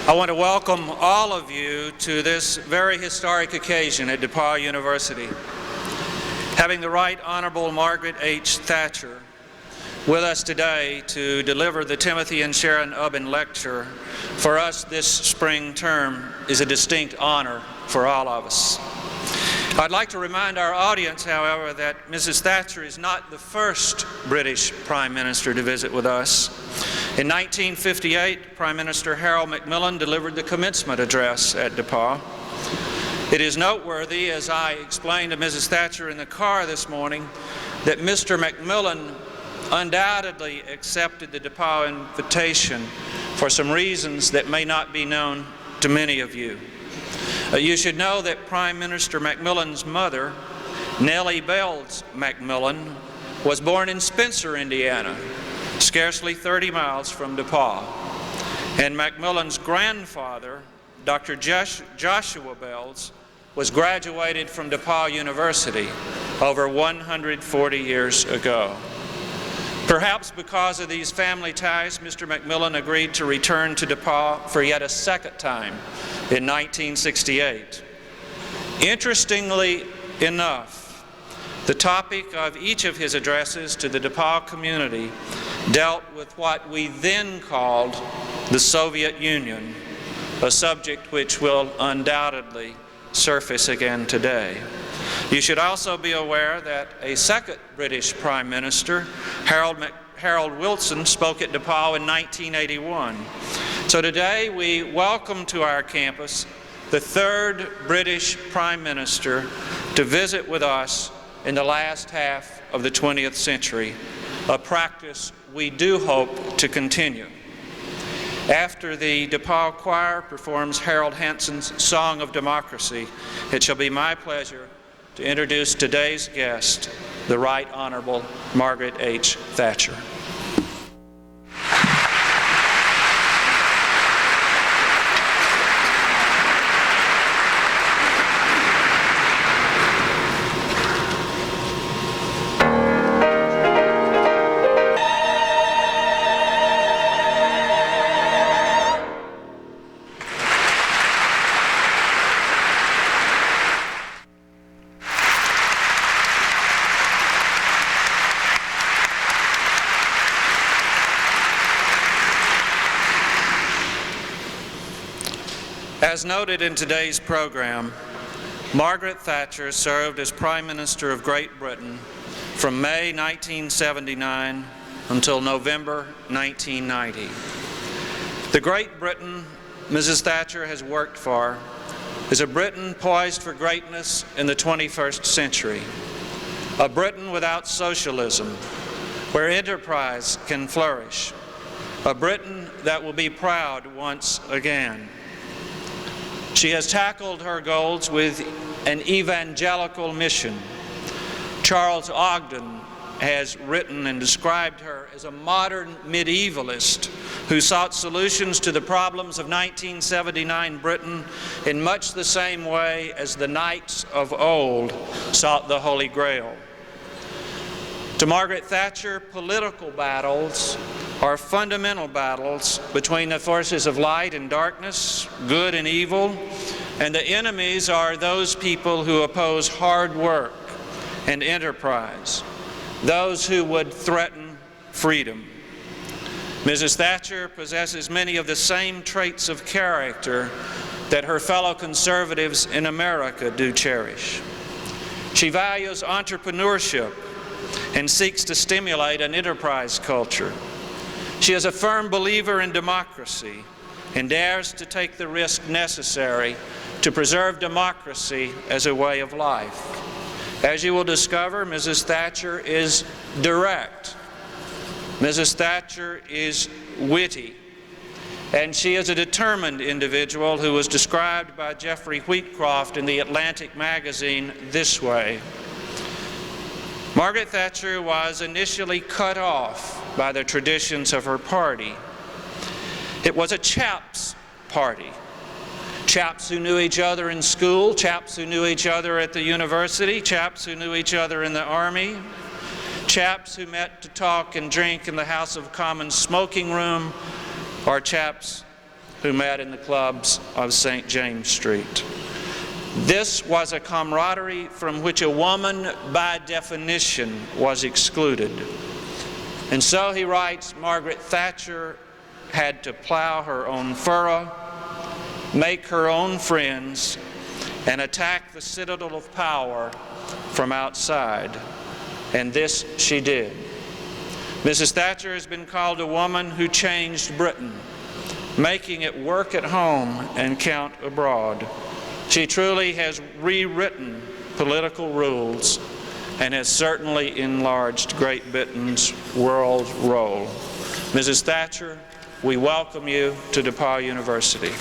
I want to welcome all of you to this very historic occasion at DePauw University. Having the Right Honorable Margaret H. Thatcher with us today to deliver the Timothy and Sharon Ubben Lecture for us this spring term is a distinct honor for all of us. I'd like to remind our audience, however, that Mrs. Thatcher is not the first British Prime Minister to visit with us. In 1958, Prime Minister Harold Macmillan delivered the commencement address at DePauw. It is noteworthy, as I explained to Mrs. Thatcher in the car this morning, that Mr. Macmillan undoubtedly accepted the DePauw invitation for some reasons that may not be known to many of you. You should know that Prime Minister Macmillan's mother, Nellie Bells Macmillan, was born in Spencer, Indiana, scarcely 30 miles from DePauw. And Macmillan's grandfather, Dr. Joshua Bells, was graduated from DePauw University over 140 years ago. Perhaps because of these family ties, Mr. Macmillan agreed to return to DePauw for yet a second time in 1968. Interestingly enough, the topic of each of his addresses to the DePauw community dealt with what we then called the Soviet Union, a subject which will undoubtedly surface again today. You should also be aware that a second British Prime Minister, Harold Wilson, spoke at DePauw in 1981. So today we welcome to our campus the third British Prime Minister to visit with us in the last half of the 20th century, a practice we do hope to continue. After the DePauw Choir performs Harold Hanson's Song of Democracy, it shall be my pleasure to introduce today's guest, the Right Honorable Margaret H. Thatcher. As noted in today's program, Margaret Thatcher served as Prime Minister of Great Britain from May 1979 until November 1990. The Great Britain Mrs. Thatcher has worked for is a Britain poised for greatness in the 21st century, a Britain without socialism, where enterprise can flourish, a Britain that will be proud once again. She has tackled her goals with an evangelical mission. Charles Ogden has written and described her as a modern medievalist who sought solutions to the problems of 1979 Britain in much the same way as the knights of old sought the Holy Grail. To Margaret Thatcher, political battles are fundamental battles between the forces of light and darkness, good and evil, and the enemies are those people who oppose hard work and enterprise, those who would threaten freedom. Mrs. Thatcher possesses many of the same traits of character that her fellow conservatives in America do cherish. She values entrepreneurship and seeks to stimulate an enterprise culture. She is a firm believer in democracy and dares to take the risk necessary to preserve democracy as a way of life. As you will discover, Mrs. Thatcher is direct. Mrs. Thatcher is witty. And she is a determined individual who was described by Jeffrey Wheatcroft in the Atlantic magazine this way: Margaret Thatcher was initially cut off by the traditions of her party. It was a chaps party. Chaps who knew each other in school, chaps who knew each other at the university, chaps who knew each other in the army, chaps who met to talk and drink in the House of Commons smoking room, or chaps who met in the clubs of St. James Street. This was a camaraderie from which a woman, by definition, was excluded. And so, he writes, Margaret Thatcher had to plow her own furrow, make her own friends, and attack the citadel of power from outside. And this she did. Mrs. Thatcher has been called a woman who changed Britain, making it work at home and count abroad. She truly has rewritten political rules and has certainly enlarged Great Britain's world role. Mrs. Thatcher, we welcome you to DePauw University.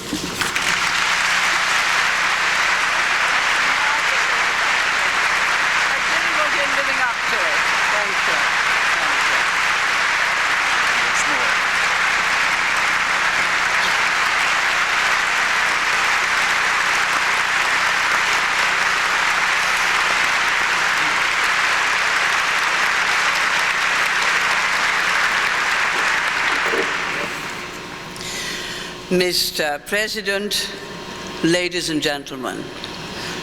Mr. President, ladies and gentlemen,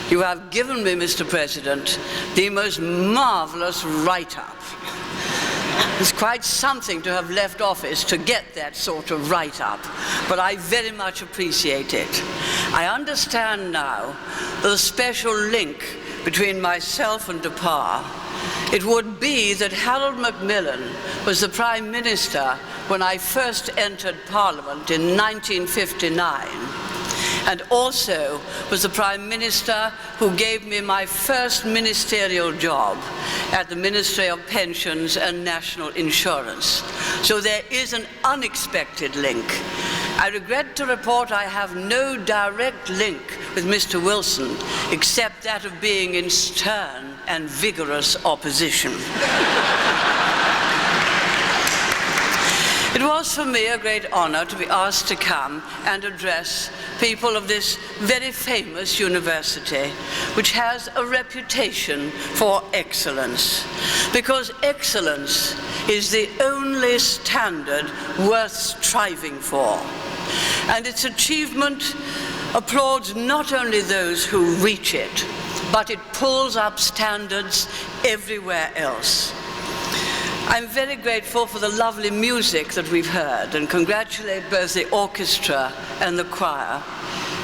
you have given me, Mr. President, the most marvelous write-up. It's quite something to have left office to get that sort of write-up, but I very much appreciate it. I understand now the special link between myself and DePauw. It would be that Harold Macmillan was the Prime Minister when I first entered Parliament in 1959, and also was the Prime Minister who gave me my first ministerial job at the Ministry of Pensions and National Insurance. So there is an unexpected link. I regret to report I have no direct link with Mr. Wilson, except that of being in stern and vigorous opposition. It was for me a great honor to be asked to come and address people of this very famous university, which has a reputation for excellence, because excellence is the only standard worth striving for. And its achievement applauds not only those who reach it, but it pulls up standards everywhere else. I'm very grateful for the lovely music that we've heard and congratulate both the orchestra and the choir.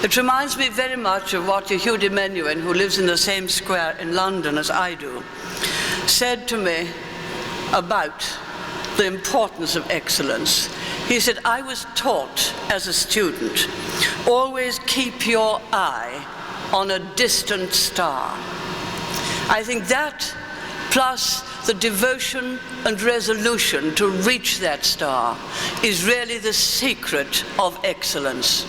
It reminds me very much of what Yehudi Menuhin, who lives in the same square in London as I do, said to me about the importance of excellence. He said, I was taught as a student, always keep your eye on a distant star. I think that, plus the devotion and resolution to reach that star, is really the secret of excellence.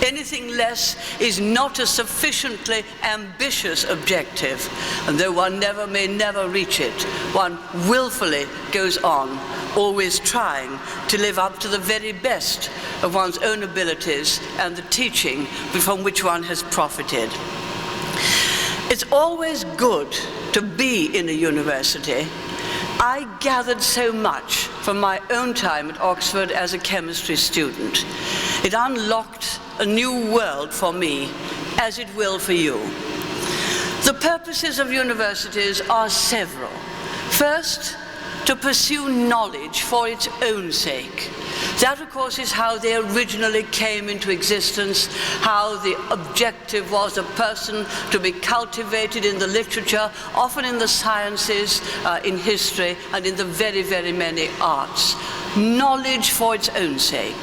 Anything less is not a sufficiently ambitious objective, and though one may never reach it, one willfully goes on, always trying to live up to the very best of one's own abilities and the teaching from which one has profited. It's always good to be in a university. I gathered so much from my own time at Oxford as a chemistry student. It unlocked a new world for me, as it will for you. The purposes of universities are several. First, to pursue knowledge for its own sake. That, of course, is how they originally came into existence, how the objective was a person to be cultivated in the literature, often in the sciences, in history, and in the very, very many arts. Knowledge for its own sake.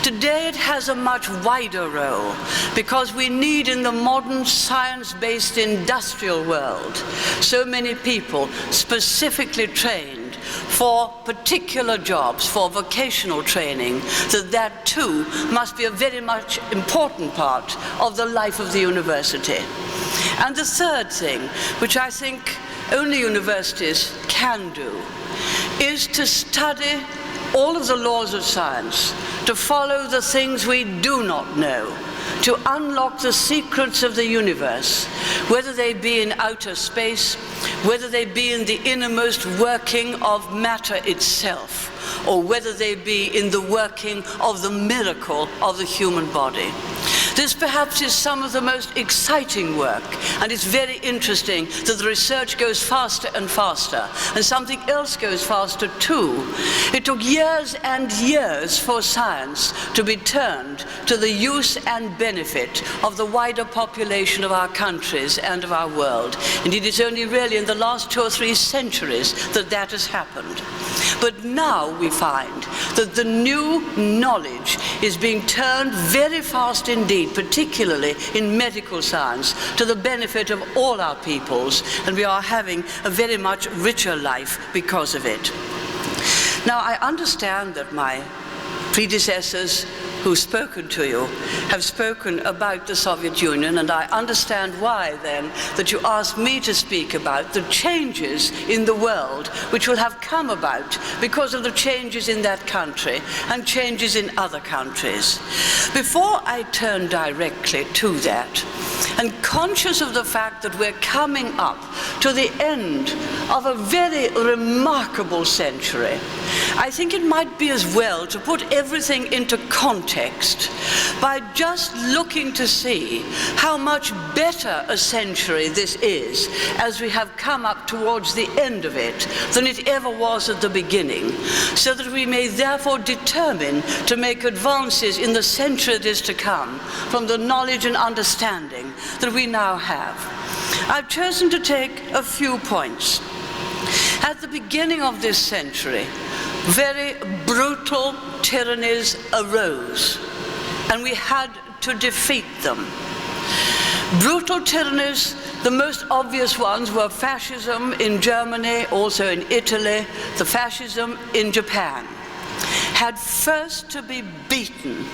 Today it has a much wider role, because we need in the modern science-based industrial world so many people specifically trained for particular jobs, for vocational training, that too must be a very much important part of the life of the university. And the third thing, which I think only universities can do, is to study all of the laws of science, to follow the things we do not know, to unlock the secrets of the universe, whether they be in outer space, whether they be in the innermost working of matter itself, or whether they be in the working of the miracle of the human body. This perhaps is some of the most exciting work, and it's very interesting that the research goes faster and faster, and something else goes faster too. It took years and years for science to be turned to the use and benefit of the wider population of our countries and of our world. Indeed, it's only really in the last 2 or 3 centuries that that has happened. But now we find that the new knowledge is being turned very fast indeed, particularly in medical science, to the benefit of all our peoples, and we are having a very much richer life because of it. Now, I understand that my predecessors who've spoken to you have spoken about the Soviet Union, and I understand why then that you asked me to speak about the changes in the world which will have come about because of the changes in that country and changes in other countries. Before I turn directly to that, and conscious of the fact that we're coming up to the end of a very remarkable century, I think it might be as well to put everything into context by just looking to see how much better a century this is as we have come up towards the end of it than it ever was at the beginning, so that we may therefore determine to make advances in the century that is to come from the knowledge and understanding that we now have. I've chosen to take a few points. At the beginning of this century, very brutal tyrannies arose, and we had to defeat them. Brutal tyrannies, the most obvious ones were fascism in Germany, also in Italy, the fascism in Japan, had first to be beaten,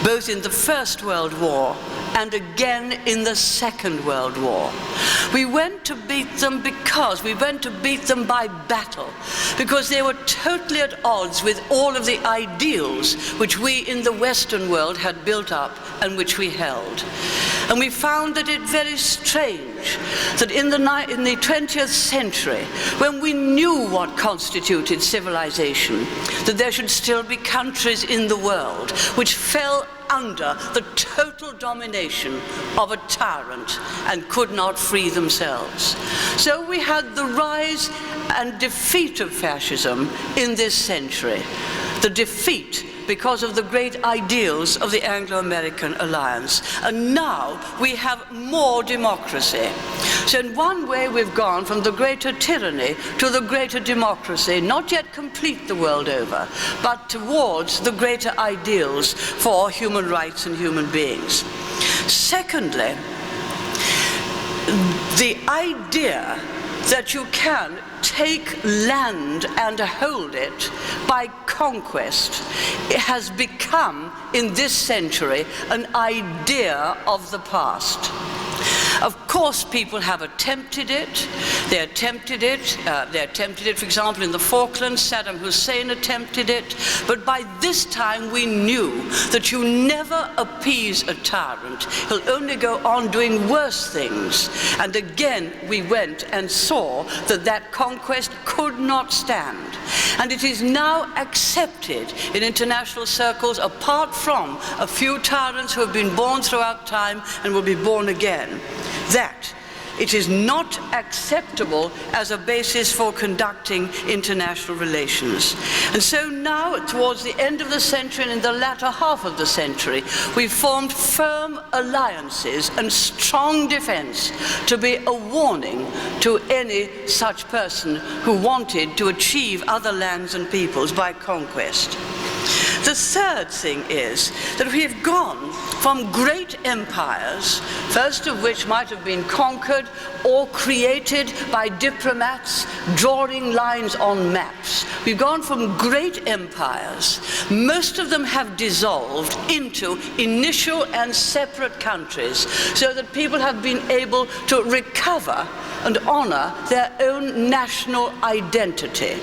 both in the First World War and again in the Second World War. We went to beat them by battle, because they were totally at odds with all of the ideals which we in the Western world had built up and which we held. And we found that it very strange that in the 20th century, when we knew what constituted civilization, that there should still be countries in the world which fell under the total domination of a tyrant and could not free themselves. So we had the rise and defeat of fascism in this century. The defeat because of the great ideals of the Anglo-American alliance. And now we have more democracy. So in one way we've gone from the greater tyranny to the greater democracy, not yet complete the world over, but towards the greater ideals for human rights and human beings. Secondly, the idea that you can take land and hold it by conquest, it has become, in this century, an idea of the past. Of course, people have attempted it. They attempted it, for example, in the Falklands. Saddam Hussein attempted it. But by this time, we knew that you never appease a tyrant. He'll only go on doing worse things. And again, we went and saw that that conquest could not stand. And it is now accepted in international circles, apart from a few tyrants who have been born throughout time and will be born again, that it is not acceptable as a basis for conducting international relations. And so now, towards the end of the century and in the latter half of the century, we formed firm alliances and strong defense to be a warning to any such person who wanted to achieve other lands and peoples by conquest. The third thing is that we have gone from great empires, first of which might have been conquered or created by diplomats drawing lines on maps. We've gone from great empires, most of them have dissolved into initial and separate countries, so that people have been able to recover and honor their own national identity.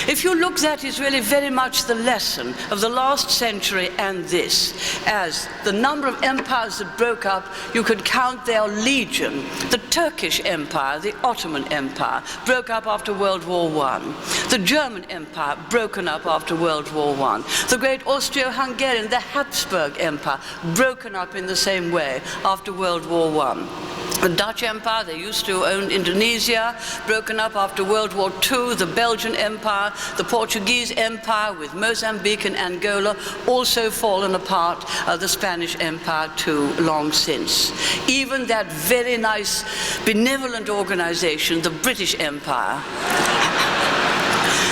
If you look, that is really very much the lesson of the last century and this, as the number of empires that broke up, you could count their legion. The Turkish Empire, the Ottoman Empire, broke up after World War I. The German Empire, broken up after World War I. The great Austro-Hungarian, the Habsburg Empire, broken up in the same way after World War I. The Dutch Empire, they used to own Indonesia, broken up after World War II. The Belgian Empire, the Portuguese Empire with Mozambique and Angola, also fallen apart. The Spanish Empire too, long since. Even that very nice benevolent organization, the British Empire,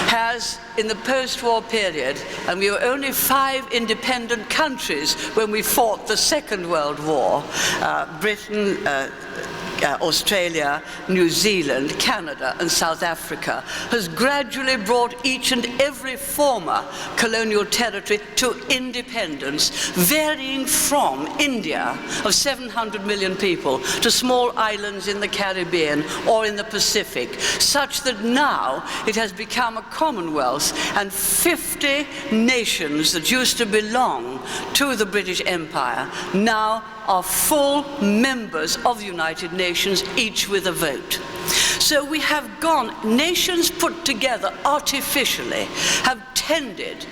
has, in the post-war period, and we were only 5 independent countries when we fought the Second World War, Britain, Australia, New Zealand, Canada, and South Africa, has gradually brought each and every former colonial territory to independence, varying from India of 700 million people to small islands in the Caribbean or in the Pacific, such that now it has become a commonwealth, and 50 nations that used to belong to the British Empire now are full members of the United Nations, each with a vote. So we have gone, nations put together artificially have tended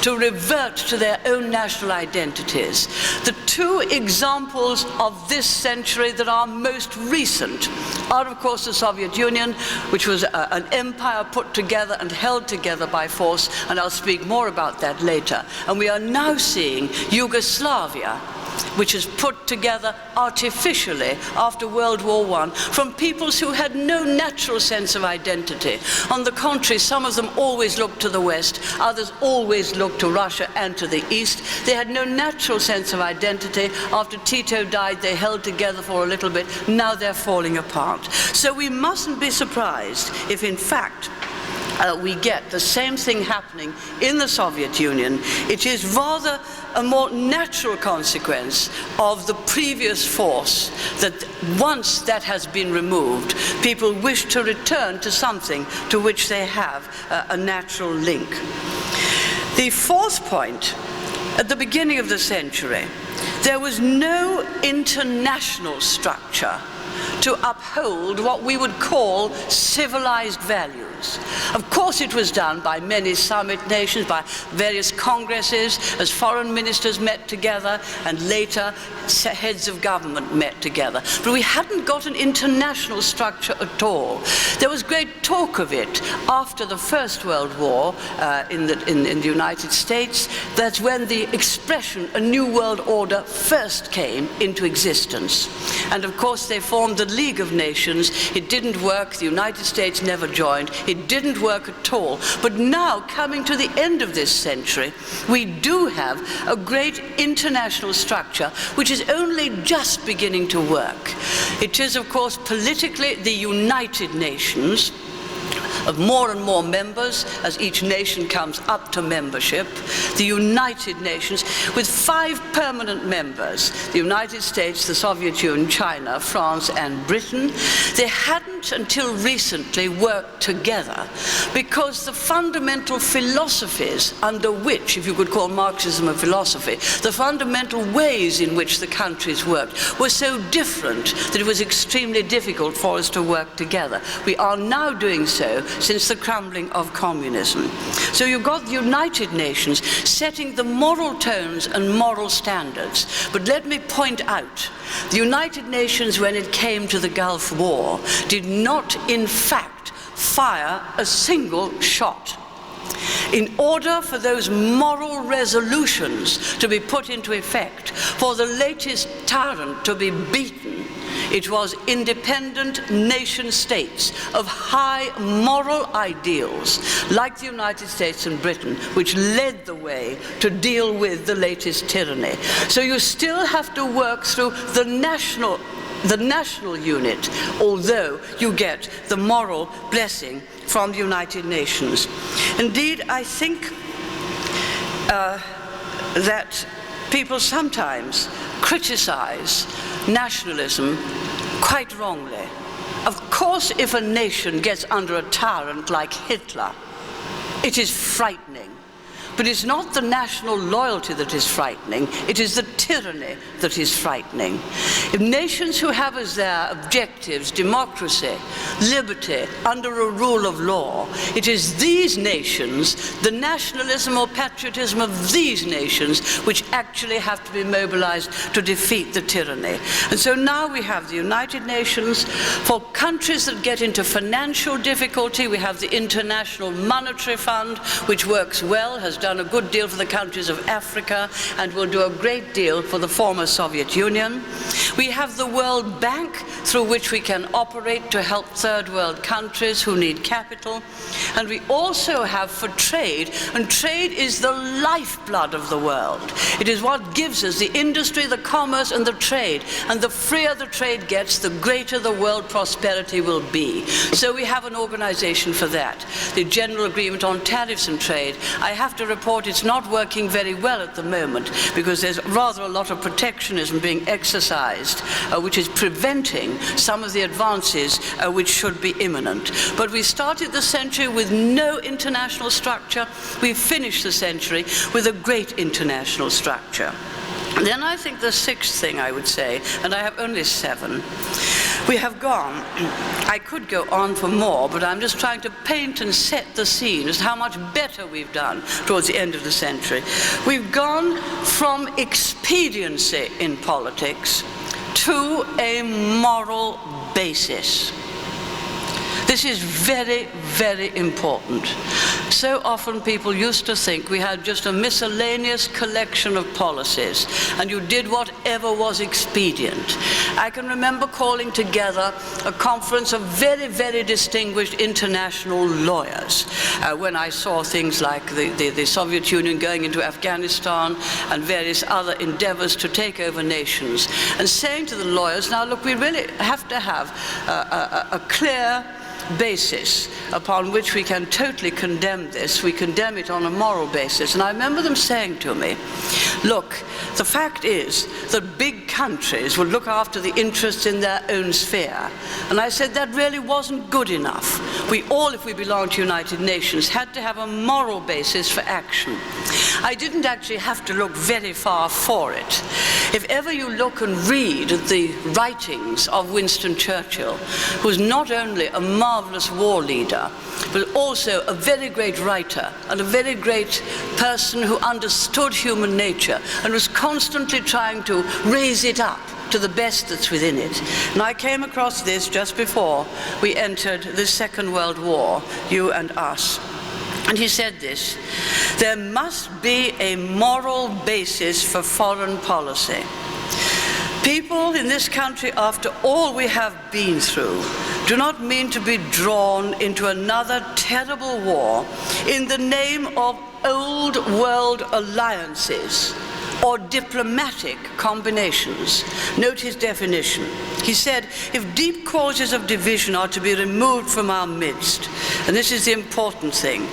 to revert to their own national identities. The 2 examples of this century that are most recent are, of course, the Soviet Union, which was an empire put together and held together by force, and I'll speak more about that later. And we are now seeing Yugoslavia, which is put together artificially after World War I from peoples who had no natural sense of identity. On the contrary, some of them always looked to the West, others always looked to Russia and to the East. They had no natural sense of identity. After Tito died, they held together for a little bit. Now they're falling apart. So we mustn't be surprised if, in fact, we get the same thing happening in the Soviet Union. It is rather a more natural consequence of the previous force that once that has been removed, people wish to return to something to which they have a natural link. The 4th point, at the beginning of the century, there was no international structure to uphold what we would call civilized values. Of course, it was done by many summit nations, by various congresses, as foreign ministers met together, and later heads of government met together. But we hadn't got an international structure at all. There was great talk of it after the First World War in the United States. That's when the expression, a new world order, first came into existence. And of course, they formed the League of Nations. It didn't work. The United States never joined. It didn't work at all. But now, coming to the end of this century, we do have a great international structure which is only just beginning to work. It is, of course, politically the United Nations, of more and more members as each nation comes up to membership, the United Nations, with 5 permanent members, the United States, the Soviet Union, China, France, and Britain. They hadn't until recently worked together because the fundamental philosophies under which, if you could call Marxism a philosophy, the fundamental ways in which the countries worked were so different that it was extremely difficult for us to work together. We are now doing so since the crumbling of communism. So you've got the United Nations setting the moral tones and moral standards. But let me point out, the United Nations, when it came to the Gulf War, did not in fact fire a single shot. In order for those moral resolutions to be put into effect, for the latest tyrant to be beaten, it was independent nation states of high moral ideals, like the United States and Britain, which led the way to deal with the latest tyranny. So you still have to work through the national unit, although you get the moral blessing from the United Nations. Indeed, I think that people sometimes criticize nationalism quite wrongly. Of course, if a nation gets under a tyrant like Hitler, It is frightening. But it's not the national loyalty that is frightening, it is the tyranny that is frightening. If nations who have as their objectives democracy, liberty, under a rule of law, it is these nations, the nationalism or patriotism of these nations, which actually have to be mobilized to defeat the tyranny. And so now we have the United Nations. For countries that get into financial difficulty, we have the International Monetary Fund, which works well, has done a good deal for the countries of Africa, and will do a great deal for the former Soviet Union. We have the World Bank, through which we can operate to help third world countries who need capital. And we also have for trade, and trade is the lifeblood of the world. It is what gives us the industry, the commerce, and the trade. And the freer the trade gets, the greater the world prosperity will be. So we have an organization for that. The General Agreement on Tariffs and Trade, I have to report it's not working very well at the moment, because there's rather a lot of protectionism being exercised, which is preventing some of the advances which should be imminent. But we started the century with no international structure. We finished the century with a great international structure. Then I think the sixth thing I would say, and I have only 7, we have gone, I could go on for more, but I'm just trying to paint and set the scene as to how much better we've done towards the end of the century. We've gone from expediency in politics to a moral basis. This is very, very important. So often people used to think we had just a miscellaneous collection of policies, and you did whatever was expedient. I can remember calling together a conference of very, very distinguished international lawyers when I saw things like the Soviet Union going into Afghanistan and various other endeavors to take over nations, and saying to the lawyers, now look, we really have to have a clear basis upon which we can totally condemn this. We condemn it on a moral basis. And I remember them saying to me, look, the fact is that big countries will look after the interests in their own sphere. And I said that really wasn't good enough. We all, if we belong to United Nations, had to have a moral basis for action. I didn't actually have to look very far for it. If ever you look and read the writings of Winston Churchill, who's not only a marvelous war leader, but also a very great writer and a very great person who understood human nature and was constantly trying to raise it up to the best that's within it. And I came across this just before we entered the Second World War, you and us. And he said this: there must be a moral basis for foreign policy. People in this country, after all we have been through, do not mean to be drawn into another terrible war in the name of old world alliances or diplomatic combinations. Note his definition. He said, if deep causes of division are to be removed from our midst, and this is the important thing,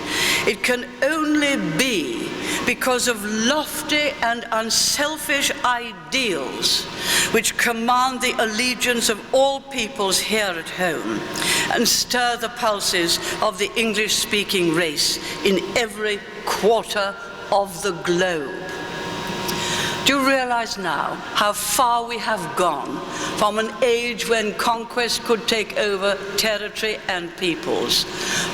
it can only be because of lofty and unselfish ideals which command the allegiance of all peoples here at home and stir the pulses of the English-speaking race in every quarter of the globe. Do you realize now how far we have gone from an age when conquest could take over territory and peoples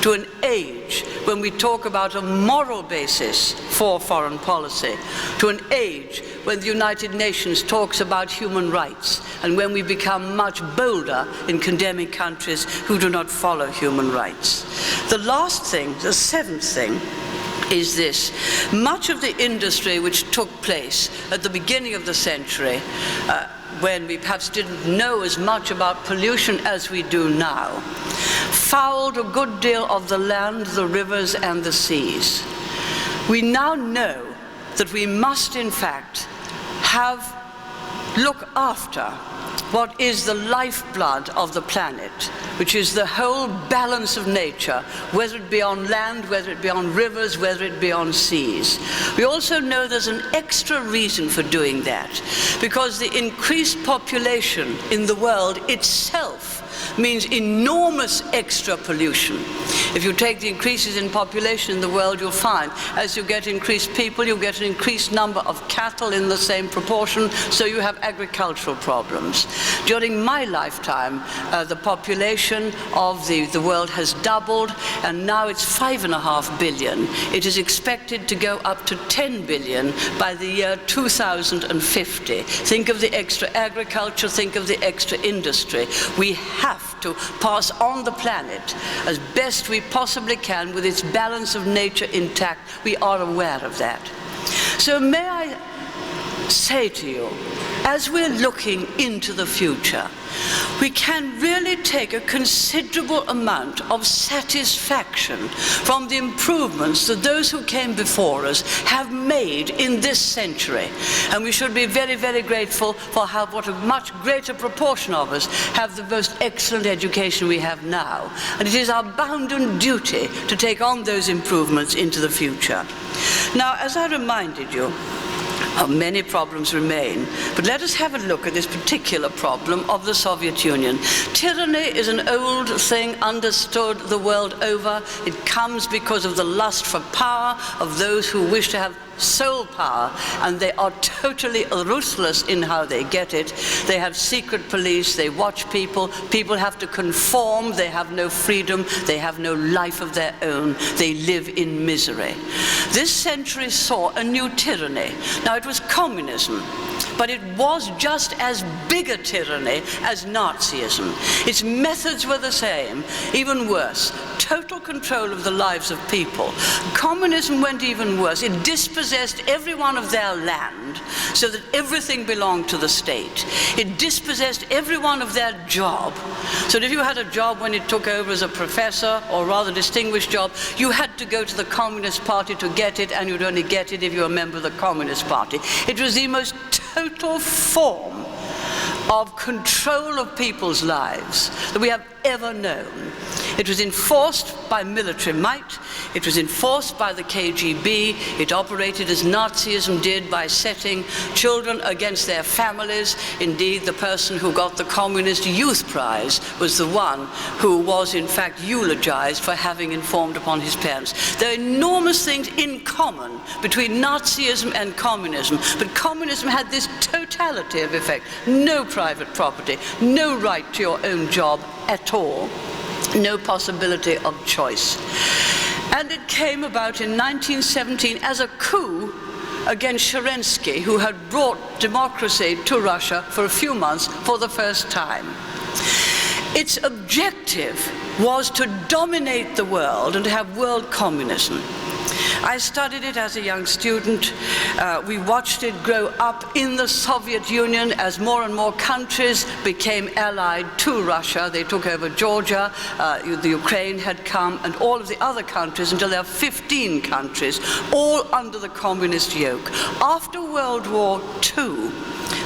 to an age when we talk about a moral basis for foreign policy, to an age when the United Nations talks about human rights, and when we become much bolder in condemning countries who do not follow human rights? The last thing, the seventh thing, is this. Much of the industry which took place at the beginning of the century, when we perhaps didn't know as much about pollution as we do now, fouled a good deal of the land, the rivers, and the seas. We now know that we must, in fact, look after what is the lifeblood of the planet, which is the whole balance of nature, whether it be on land, whether it be on rivers, whether it be on seas. We also know there's an extra reason for doing that, because the increased population in the world itself means enormous extra pollution. If you take the increases in population in the world, you'll find as you get increased people, you get an increased number of cattle in the same proportion, so you have agricultural problems. During my lifetime, the population of the world has doubled, and now it's 5.5 billion. It is expected to go up to 10 billion by the year 2050. Think of the extra agriculture, think of the extra industry. We have to pass on the planet as best we possibly can with its balance of nature intact. We are aware of that. So may I say to you, as we're looking into the future, we can really take a considerable amount of satisfaction from the improvements that those who came before us have made in this century. And we should be very, very grateful for what a much greater proportion of us have the most excellent education we have now. And it is our bounden duty to take on those improvements into the future. Now, as I reminded you, many problems remain, but let us have a look at this particular problem of the Soviet Union. Tyranny is an old thing understood the world over. It comes because of the lust for power of those who wish to have sole power, and they are totally ruthless in how they get it. They have secret police, they watch people, people have to conform, they have no freedom, they have no life of their own, they live in misery. This century saw a new tyranny. Now, it was communism, but it was just as big a tyranny as Nazism. Its methods were the same, even worse. Total control of the lives of people. Communism went even worse. It dispossessed everyone of their land so that everything belonged to the state. It dispossessed everyone of their job. So that if you had a job when it took over as a professor, or rather distinguished job, you had to go to the Communist Party to get it, and you'd only get it if you were a member of the Communist Party. It was the most total form of control of people's lives that we have ever known. It was enforced by military might. It was enforced by the KGB. It operated as Nazism did, by setting children against their families. Indeed, the person who got the Communist Youth Prize was the one who was in fact eulogized for having informed upon his parents. There are enormous things in common between Nazism and communism, but communism had this totality of effect. No private property, no right to your own job at all. No possibility of choice. And it came about in 1917 as a coup against Kerensky, who had brought democracy to Russia for a few months for the first time. Its objective was to dominate the world and to have world communism. I studied it as a young student. We watched it grow up in the Soviet Union as more and more countries became allied to Russia. They took over Georgia, the Ukraine had come, and all of the other countries, until there are 15 countries, all under the communist yoke. After World War II,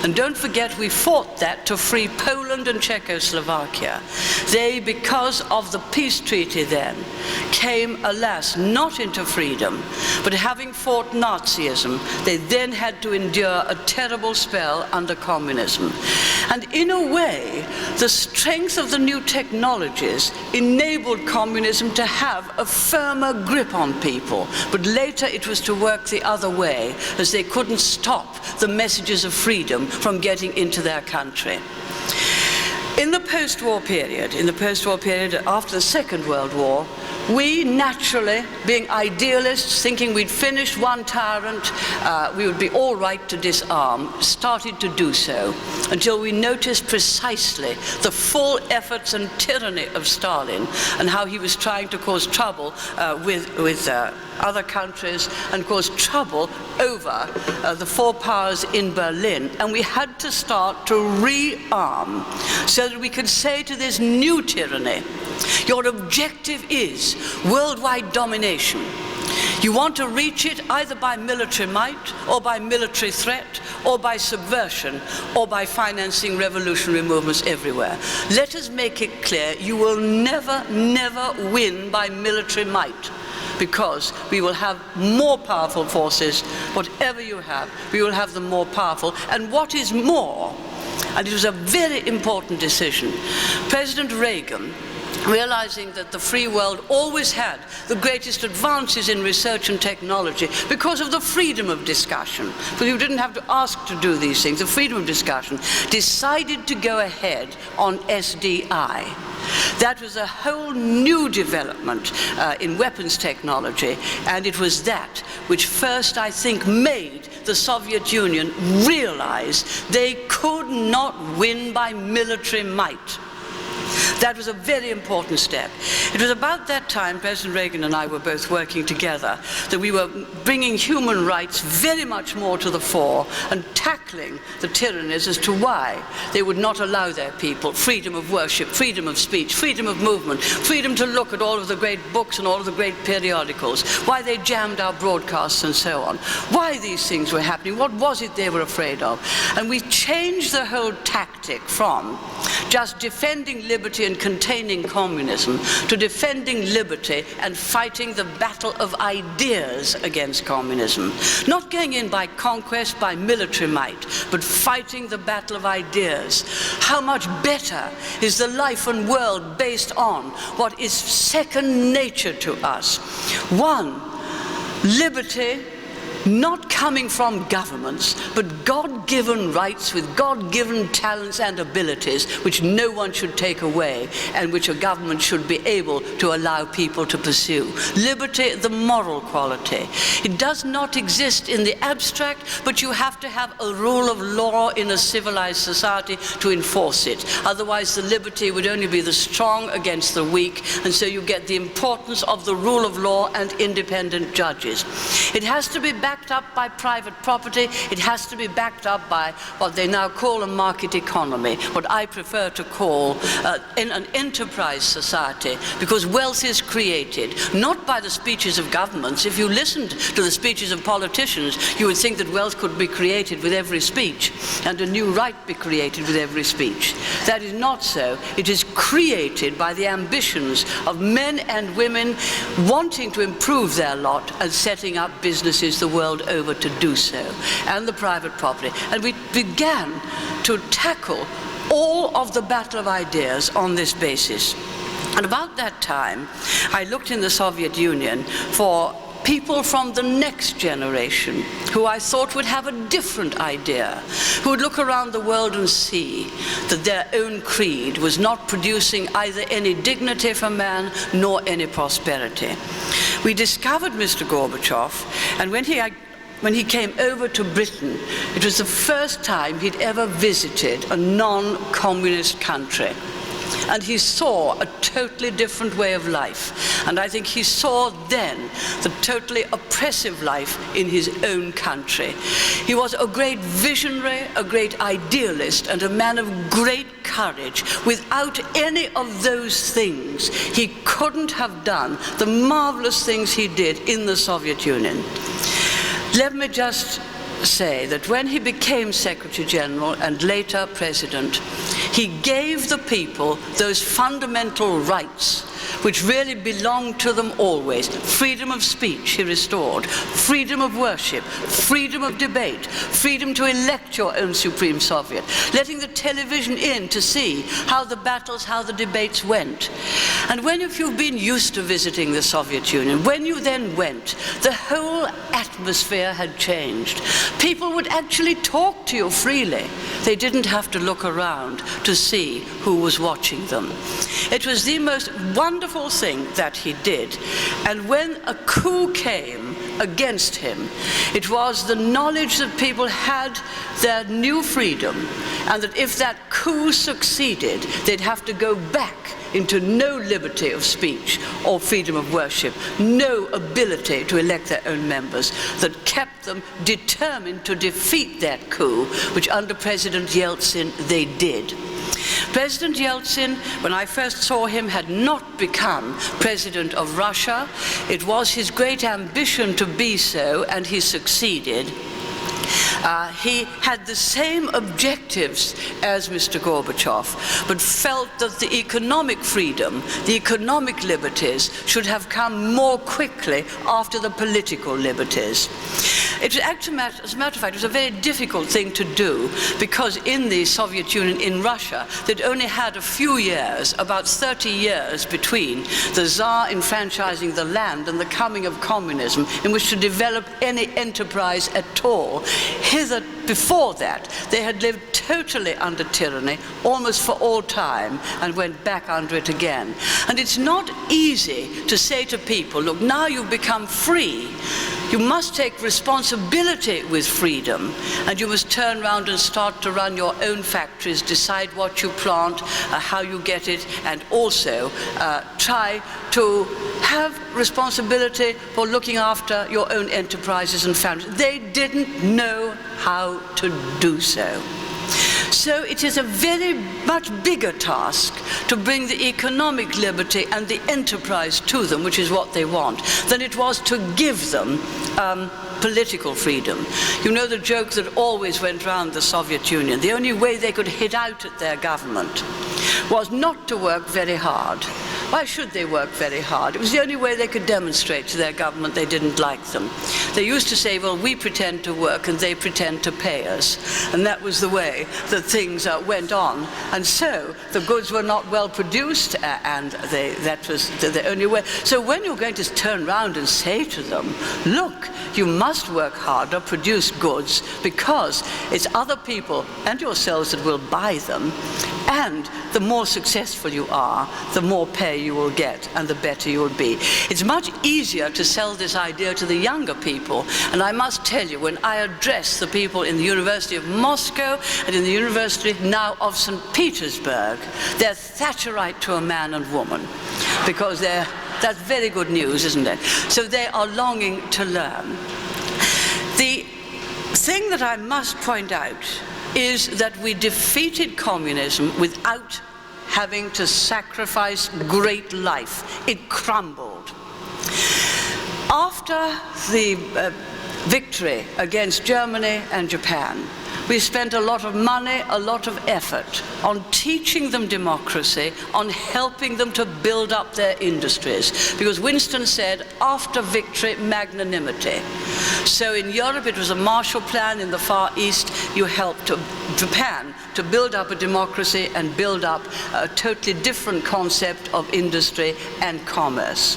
and don't forget, we fought that to free Poland and Czechoslovakia. They, because of the peace treaty then, came, alas, not into freedom, but having fought Nazism, they then had to endure a terrible spell under communism. And in a way, the strength of the new technologies enabled communism to have a firmer grip on people. But later it was to work the other way, as they couldn't stop the messages of freedom from getting into their country. In the post-war period after the Second World War, we naturally, being idealists, thinking we'd finished one tyrant, we would be all right to disarm, started to do so, until we noticed precisely the full efforts and tyranny of Stalin, and how he was trying to cause trouble with other countries, and cause trouble over the four powers in Berlin. And we had to start to rearm so that we could say to this new tyranny, your objective is worldwide domination. You want to reach it either by military might, or by military threat, or by subversion, or by financing revolutionary movements everywhere. Let us make it clear, you will never, never win by military might, because we will have more powerful forces. Whatever you have, we will have them more powerful. And what is more, And it was a very important decision. President Reagan, realizing that the free world always had the greatest advances in research and technology because of the freedom of discussion, because you didn't have to ask to do these things, the freedom of discussion, decided to go ahead on SDI. That was a whole new development in weapons technology, and it was that which first, I think, made the Soviet Union realize they could not win by military might. That was a very important step. It was about that time, President Reagan and I were both working together, that we were bringing human rights very much more to the fore and tackling the tyrannies as to why they would not allow their people freedom of worship, freedom of speech, freedom of movement, freedom to look at all of the great books and all of the great periodicals, why they jammed our broadcasts and so on, why these things were happening, what was it they were afraid of. And we changed the whole tactic from just defending liberty and containing communism to defending liberty and fighting the battle of ideas against communism. Not going in by conquest, by military might, but fighting the battle of ideas. How much better is the life and world based on what is second nature to us? One, liberty, not coming from governments, but God-given rights with God-given talents and abilities which no one should take away and which a government should be able to allow people to pursue. Liberty, the moral quality. It does not exist in the abstract, but you have to have a rule of law in a civilized society to enforce it. Otherwise, the liberty would only be the strong against the weak, and so you get the importance of the rule of law and independent judges. It has to be backed up by private property. It has to be backed up by what they now call a market economy, what I prefer to call in an enterprise society, because wealth is created not by the speeches of governments. If you listened to the speeches of politicians, you would think that wealth could be created with every speech and a new right be created with every speech. That is not so. It is created by the ambitions of men and women wanting to improve their lot and setting up businesses the world over to do so, and the private property. And we began to tackle all of the battle of ideas on this basis. And about that time, I looked in the Soviet Union for people from the next generation who I thought would have a different idea, who would look around the world and see that their own creed was not producing either any dignity for man nor any prosperity. We discovered Mr. Gorbachev, and when he came over to Britain, it was the first time he'd ever visited a non-communist country. And he saw a totally different way of life. And I think he saw then the totally oppressive life in his own country. He was a great visionary, a great idealist, and a man of great courage. Without any of those things, he couldn't have done the marvelous things he did in the Soviet Union. Let me just say that when he became Secretary General and later President, he gave the people those fundamental rights which really belonged to them always. Freedom of speech he restored, freedom of worship, freedom of debate, freedom to elect your own Supreme Soviet, letting the television in to see how the battles, how the debates went. And if you've been used to visiting the Soviet Union, when you then went, the whole atmosphere had changed. People would actually talk to you freely. They didn't have to look around to see who was watching them. It was the most wonderful thing that he did. And when a coup came against him, it was the knowledge that people had their new freedom, and that if that coup succeeded, they'd have to go back into no liberty of speech or freedom of worship, no ability to elect their own members, that kept them determined to defeat that coup, which under President Yeltsin they did. President Yeltsin, when I first saw him, had not become president of Russia. It was his great ambition to be so, and he succeeded. He had the same objectives as Mr. Gorbachev, but felt that the economic freedom, the economic liberties, should have come more quickly after the political liberties. As a matter of fact, it was a very difficult thing to do, because in the Soviet Union, in Russia, they'd only had a few years, about 30 years, between the Tsar enfranchising the land and the coming of communism, in which to develop any enterprise at all. Before that, they had lived totally under tyranny, almost for all time, and went back under it again. And it's not easy to say to people, look, now you've become free, you must take responsibility with freedom, and you must turn around and start to run your own factories, decide what you plant, how you get it, and also try to have responsibility for looking after your own enterprises and families. They didn't know how to do so. So it is a very much bigger task to bring the economic liberty and the enterprise to them, which is what they want, than it was to give them political freedom. You know the joke that always went around the Soviet Union. The only way they could hit out at their government was not to work very hard. Why should they work very hard? It was the only way they could demonstrate to their government they didn't like them. They used to say, well, we pretend to work and they pretend to pay us. And that was the way that things went on. And so the goods were not well produced, and that was the only way. So when you're going to turn around and say to them, look, you must work harder, produce goods, because it's other people and yourselves that will buy them, and the more successful you are, the more pay you will get and the better you will be. It's much easier to sell this idea to the younger people, and I must tell you, when I address the people in the University of Moscow and in the University now of St. Petersburg, they're Thatcherite to a man and woman, because that's very good news, isn't it? So they are longing to learn. The thing that I must point out is that we defeated communism without having to sacrifice great life. It crumbled. After the victory against Germany and Japan, we spent a lot of money, a lot of effort on teaching them democracy, on helping them to build up their industries. Because Winston said, after victory, magnanimity. So in Europe, it was a Marshall Plan. In the Far East, you helped Japan to build up a democracy and build up a totally different concept of industry and commerce.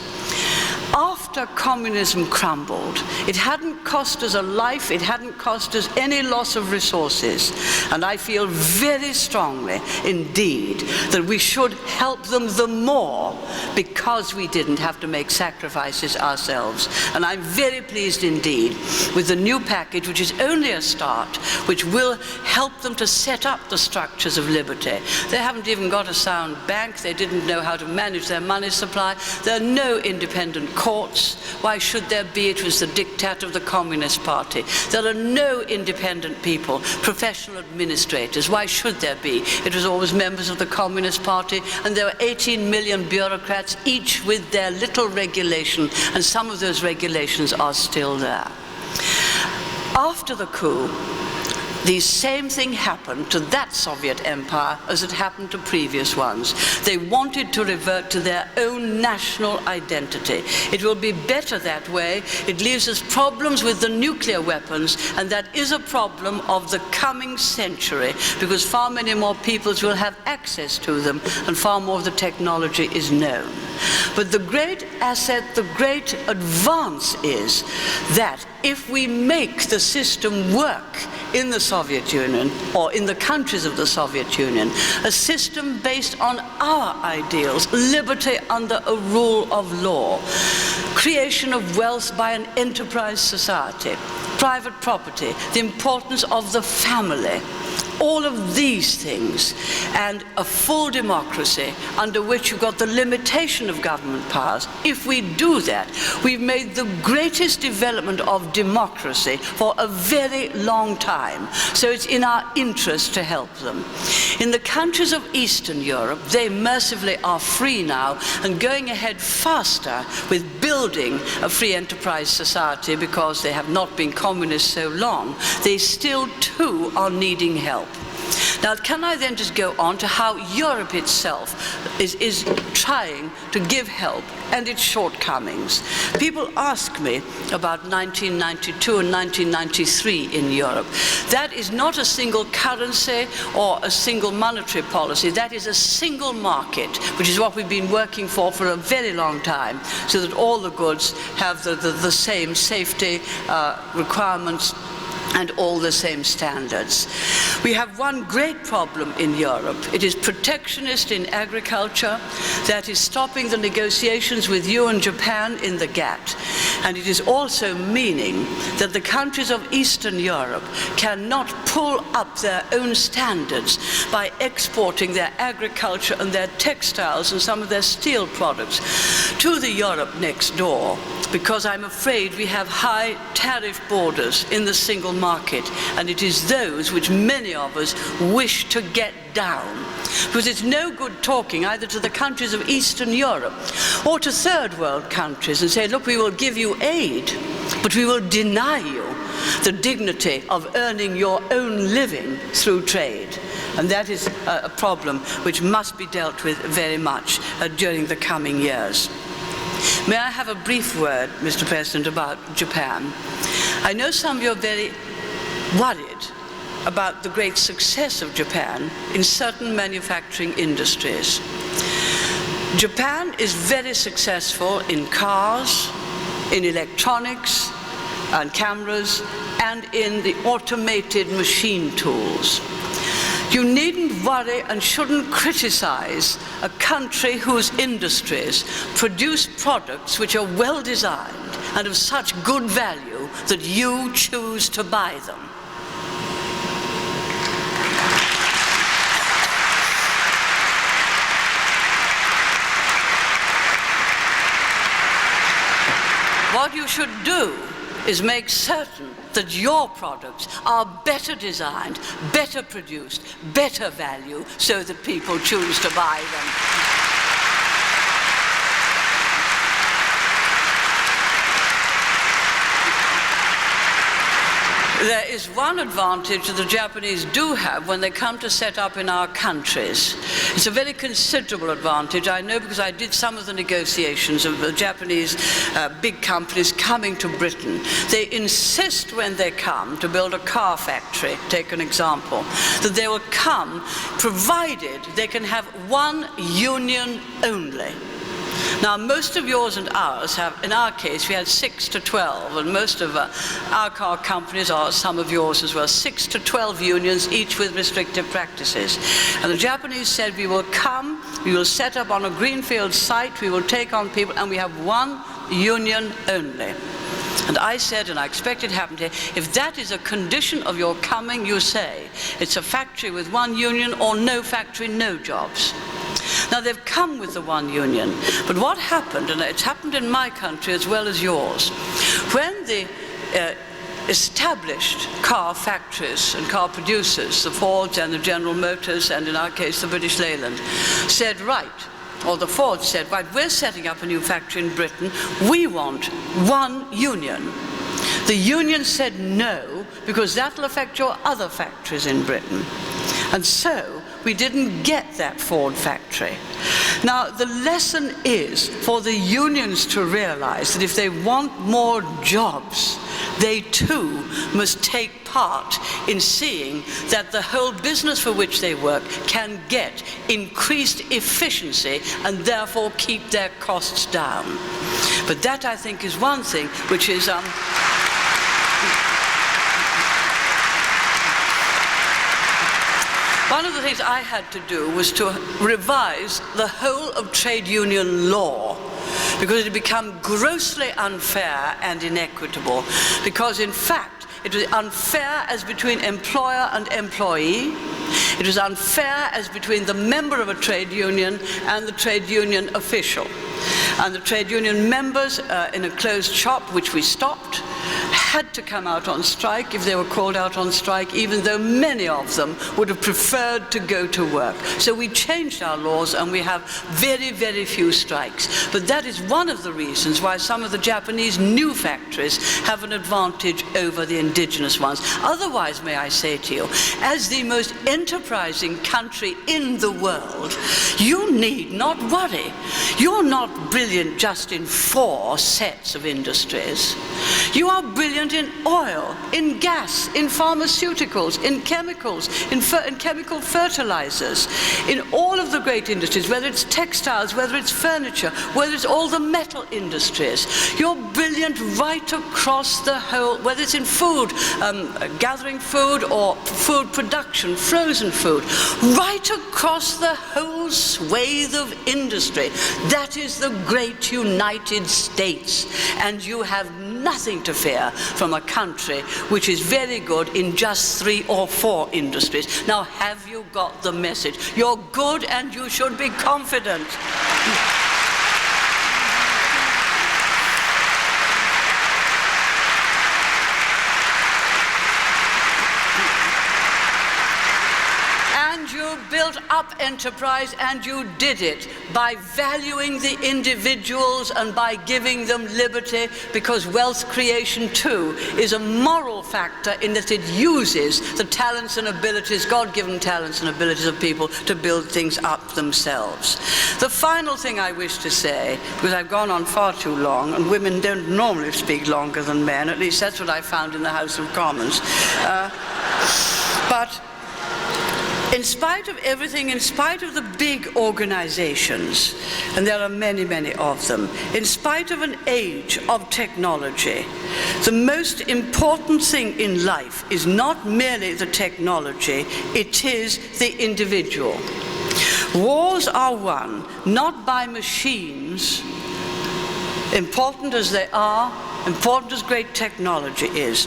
After communism crumbled, it hadn't cost us a life, it hadn't cost us any loss of resources. And I feel very strongly indeed that we should help them the more because we didn't have to make sacrifices ourselves. And I'm very pleased indeed with the new package, which is only a start, which will help them to set up the structures of liberty. They haven't even got a sound bank, they didn't know how to manage their money supply, there are no independent courts. Why should there be? It was the diktat of the Communist Party. There are no independent people, professional administrators. Why should there be? It was always members of the Communist Party, and there were 18 million bureaucrats, each with their little regulation, and some of those regulations are still there. After the coup, the same thing happened to that Soviet empire as it happened to previous ones. They wanted to revert to their own national identity. It will be better that way. It leaves us problems with the nuclear weapons, and that is a problem of the coming century, because far many more peoples will have access to them, and far more of the technology is known. But the great asset, the great advance is that if we make the system work in the Soviet Union, or in the countries of the Soviet Union, a system based on our ideals, liberty under a rule of law, creation of wealth by an enterprise society, private property, the importance of the family, all of these things, and a full democracy under which you've got the limitation of government powers. If we do that, we've made the greatest development of democracy for a very long time. So it's in our interest to help them. In the countries of Eastern Europe, they mercifully are free now and going ahead faster with building a free enterprise society because they have not been communist so long. They still too are needing help. Now, can I then just go on to how Europe itself is trying to give help and its shortcomings? People ask me about 1992 and 1993 in Europe. That is not a single currency or a single monetary policy. That is a single market, which is what we've been working for a very long time, so that all the goods have the same safety requirements and all the same standards. We have one great problem in Europe. It is protectionist in agriculture. That is stopping the negotiations with you and Japan in the GATT. And it is also meaning that the countries of Eastern Europe cannot pull up their own standards by exporting their agriculture and their textiles and some of their steel products to the Europe next door, because I'm afraid we have high tariff borders in the single market, and it is those which many of us wish to get down. Because it's no good talking either to the countries of Eastern Europe or to third world countries and say, look, we will give you aid, but we will deny you the dignity of earning your own living through trade. And that is a problem which must be dealt with very much during the coming years. May I have a brief word, Mr. President, about Japan? I know some of you are very worried about the great success of Japan in certain manufacturing industries. Japan is very successful in cars, in electronics and cameras, and in the automated machine tools. You needn't worry and shouldn't criticize a country whose industries produce products which are well designed and of such good value that you choose to buy them. What you should do is make certain that your products are better designed, better produced, better value, so that people choose to buy them. There is one advantage that the Japanese do have when they come to set up in our countries. It's a very considerable advantage. I know because I did some of the negotiations of the Japanese big companies coming to Britain. They insist when they come to build a car factory, take an example, that they will come provided they can have one union only. Now, most of yours and ours have, in our case, we had 6 to 12, and most of our car companies are, some of yours as well, 6 to 12 unions, each with restrictive practices. And the Japanese said, we will come, we will set up on a greenfield site, we will take on people, and we have one union only. And I said, and I expect it happened here, if that is a condition of your coming, you say, it's a factory with one union or no factory, no jobs. Now, they've come with the one union, but what happened, and it's happened in my country as well as yours, when the established car factories and car producers, the Fords and the General Motors, and in our case the British Leyland, said, right, or the Ford said, right, we're setting up a new factory in Britain, we want one union. The union said no, because that will affect your other factories in Britain. And so we didn't get that Ford factory. Now, the lesson is for the unions to realize that if they want more jobs, they too must take part in seeing that the whole business for which they work can get increased efficiency and therefore keep their costs down. But that, I think, is one thing which is one of the things I had to do was to revise the whole of trade union law, because it had become grossly unfair and inequitable. Because in fact, it was unfair as between employer and employee. It was unfair as between the member of a trade union and the trade union official. And the trade union members in a closed shop, which we stopped, had to come out on strike if they were called out on strike, even though many of them would have preferred to go to work. So we changed our laws and we have very, very few strikes. But that is one of the reasons why some of the Japanese new factories have an advantage over the indigenous ones. Otherwise, may I say to you, as the most enterprising country in the world, you need not worry. You're not brilliant just in 4 sets of industries. You are brilliant in oil, in gas, in pharmaceuticals, in chemicals, in chemical fertilizers, in all of the great industries, whether it's textiles, whether it's furniture, whether it's all the metal industries. You're brilliant right across the whole, whether it's in food, gathering food, or food production, frozen food, right across the whole swathe of industry. That is the great United States, and you have nothing to fear from a country which is very good in just 3 or 4 industries. Now, have you got the message? You're good and you should be confident. You built up enterprise, and you did it by valuing the individuals and by giving them liberty, because wealth creation too is a moral factor in that it uses the talents and abilities, God-given talents and abilities of people to build things up themselves. The final thing I wish to say, because I've gone on far too long, and women don't normally speak longer than men, at least that's what I found in the House of Commons, but in spite of everything, in spite of the big organizations, and there are many, many of them, in spite of an age of technology, the most important thing in life is not merely the technology, it is the individual. Wars are won not by machines, important as they are, important as great technology is.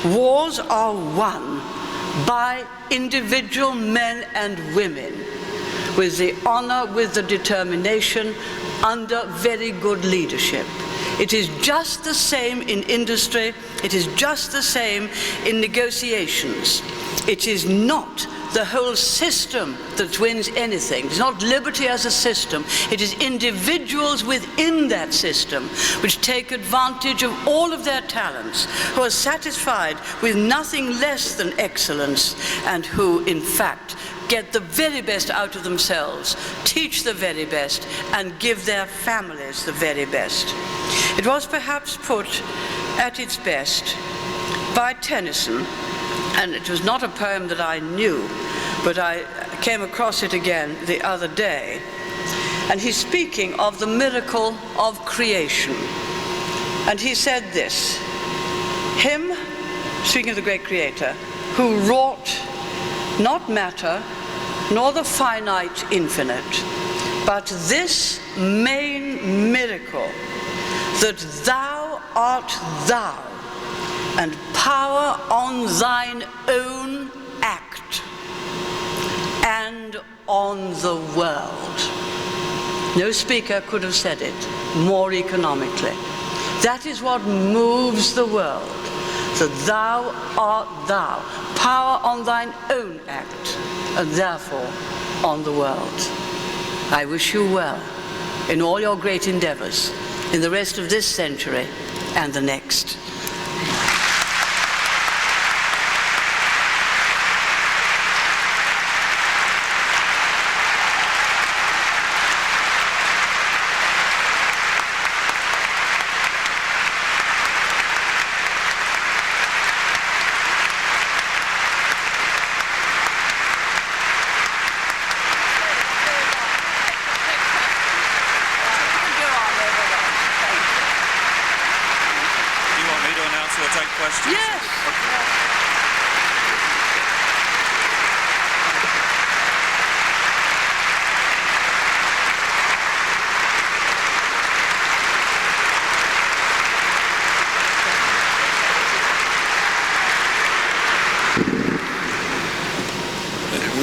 Wars are won by individual men and women with the honor, with the determination, under very good leadership. It is just the same in industry, it is just the same in negotiations. It is not the whole system that wins anything. It's not liberty as a system. It is individuals within that system which take advantage of all of their talents, who are satisfied with nothing less than excellence, and who, in fact, get the very best out of themselves, teach the very best, and give their families the very best. It was perhaps put at its best by Tennyson, and it was not a poem that I knew, but I came across it again the other day, and he's speaking of the miracle of creation. And he said this: him, speaking of the great creator, who wrought not matter nor the finite infinite, but this main miracle, that thou art thou, and power on thine own act and on the world. No speaker could have said it more economically. That is what moves the world, that thou art thou, power on thine own act, and therefore on the world. I wish you well in all your great endeavors, in the rest of this century and the next.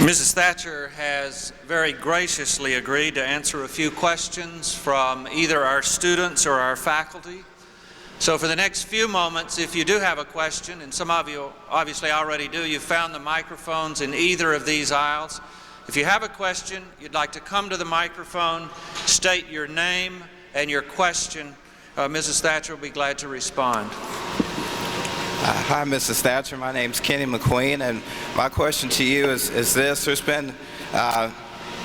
Mrs. Thatcher has very graciously agreed to answer a few questions from either our students or our faculty. So for the next few moments, if you do have a question, and some of you obviously already do, you've found the microphones in either of these aisles. If you have a question, you'd like to come to the microphone, state your name and your question, Mrs. Thatcher will be glad to respond. Hi, Mrs. Thatcher. My name's Kenny McQueen, and my question to you is this. There's been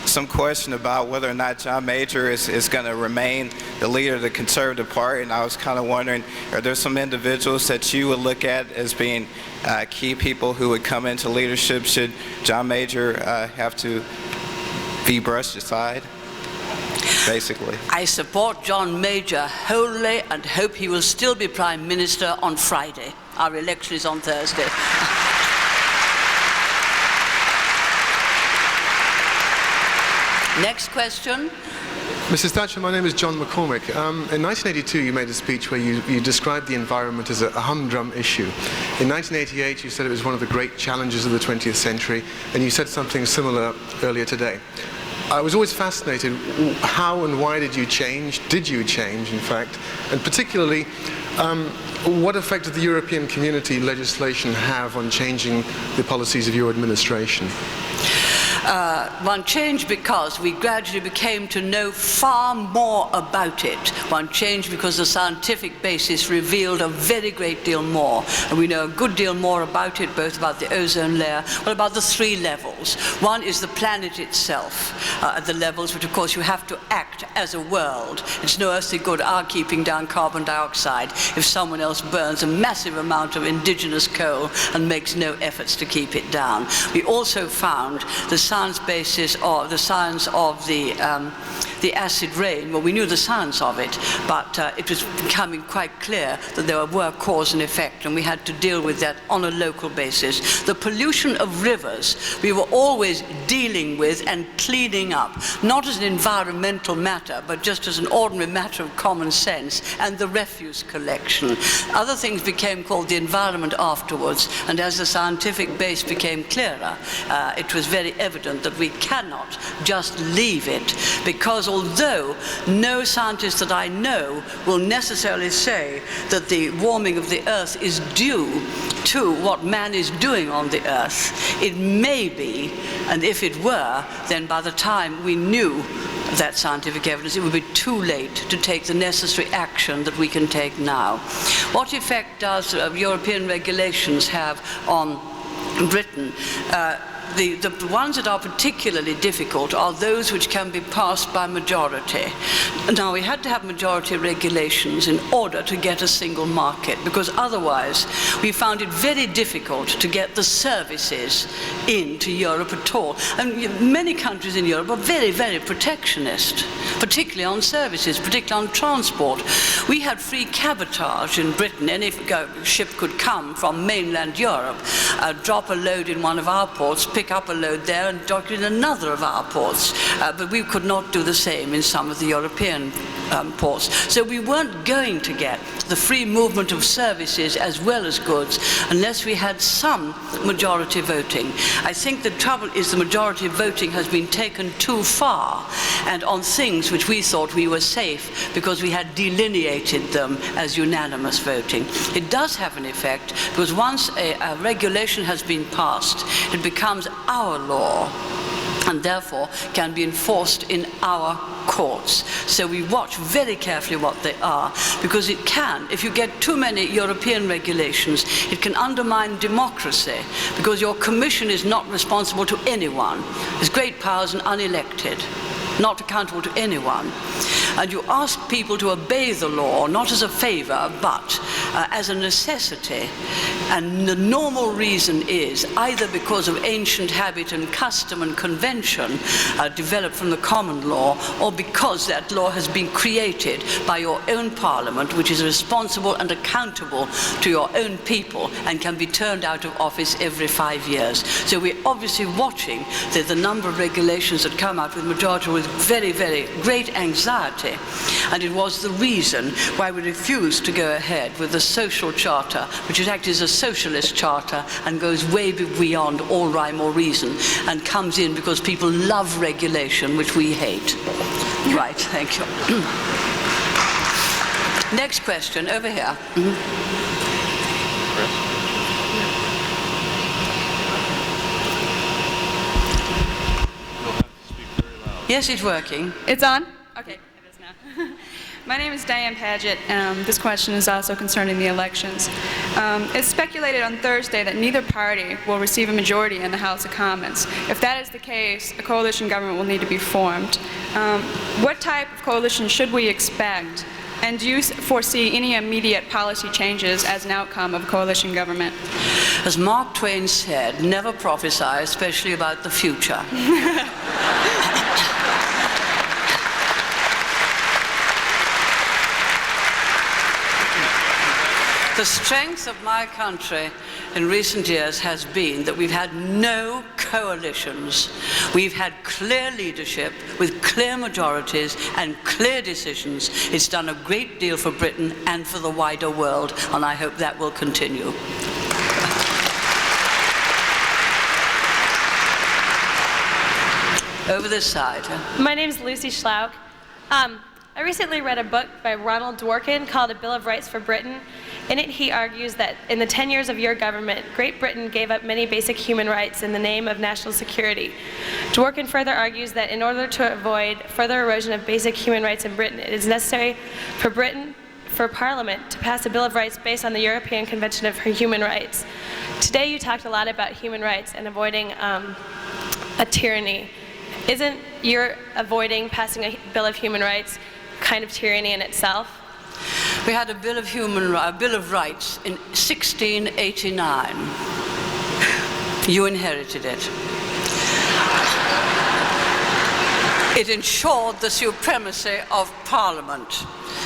some question about whether or not John Major is going to remain the leader of the Conservative Party, and I was kind of wondering, are there some individuals that you would look at as being key people who would come into leadership should John Major have to be brushed aside, basically? I support John Major wholly and hope he will still be Prime Minister on Friday. Our election is on Thursday. Next question. Mrs. Thatcher, my name is John McCormick. In 1982, you made a speech where you described the environment as a humdrum issue. In 1988, you said it was one of the great challenges of the 20th century, and you said something similar earlier today. I was always fascinated, how and why did you change? Did you change, in fact? And particularly, what effect did the European Community legislation have on changing the policies of your administration? One changed because we gradually became to know far more about it. One changed because the scientific basis revealed a very great deal more. And we know a good deal more about it, both about the ozone layer, but about the three levels. One is the planet itself, at the levels which, of course, you have to act as a world. It's no earthly good our keeping down carbon dioxide if someone else burns a massive amount of indigenous coal and makes no efforts to keep it down. We also found the science basis, or the science of the acid rain. Well, we knew the science of it, but it was becoming quite clear that there were cause and effect, and we had to deal with that on a local basis. The pollution of rivers we were always dealing with and cleaning up, not as an environmental matter, but just as an ordinary matter of common sense, and the refuse collection. Other things became called the environment afterwards, and as the scientific base became clearer, it was very evident that we cannot just leave it, because although no scientist that I know will necessarily say that the warming of the earth is due to what man is doing on the earth, it may be, and if it were, then by the time we knew that scientific evidence, it would be too late to take the necessary action that we can take now. What effect does European regulations have on Britain? The ones that are particularly difficult are those which can be passed by majority. Now, we had to have majority regulations in order to get a single market, because otherwise we found it very difficult to get the services into Europe at all. And many countries in Europe are very, very protectionist, particularly on services, particularly on transport. We had free cabotage in Britain. Any ship could come from mainland Europe, drop a load in one of our ports, pick up a load there and dock it in another of our ports. But we could not do the same in some of the European ports. So we weren't going to get the free movement of services as well as goods unless we had some majority voting. I think the trouble is the majority voting has been taken too far, and on things which we thought we were safe because we had delineated them as unanimous voting. It does have an effect, because once a regulation has been passed, it becomes our law, and therefore can be enforced in our courts. So we watch very carefully what they are, because it can, if you get too many European regulations, it can undermine democracy, because your commission is not responsible to anyone. It's great powers and unelected, not accountable to anyone. And you ask people to obey the law, not as a favor, but as a necessity. And the normal reason is either because of ancient habit and custom and convention developed from the common law, or because that law has been created by your own parliament, which is responsible and accountable to your own people and can be turned out of office every 5 years. So we're obviously watching the number of regulations that come out with majority with very, very great anxiety. And it was the reason why we refused to go ahead with the social charter, which is actually a socialist charter and goes way beyond all rhyme or reason, and comes in because people love regulation, which we hate. Right, thank you. Next question, over here. Yes, it's working. It's on? Okay, it is now. My name is Diane Paget. This question is also concerning the elections. It's speculated on Thursday that neither party will receive a majority in the House of Commons. If that is the case, a coalition government will need to be formed. What type of coalition should we expect? And do you foresee any immediate policy changes as an outcome of a coalition government? As Mark Twain said, never prophesy, especially about the future. The strength of my country in recent years has been that we've had no coalitions. We've had clear leadership with clear majorities and clear decisions. It's done a great deal for Britain and for the wider world, and I hope that will continue. Over this side. My name is Lucy Schlauk. I recently read a book by Ronald Dworkin called A Bill of Rights for Britain. In it, he argues that in the 10 years of your government, Great Britain gave up many basic human rights in the name of national security. Dworkin further argues that in order to avoid further erosion of basic human rights in Britain, it is necessary for Parliament to pass a Bill of Rights based on the European Convention for Human Rights. Today, you talked a lot about human rights and avoiding a tyranny. Isn't your avoiding passing a Bill of Human Rights kind of tyranny in itself? We had a Bill of Rights in 1689. You inherited it. It ensured the supremacy of Parliament.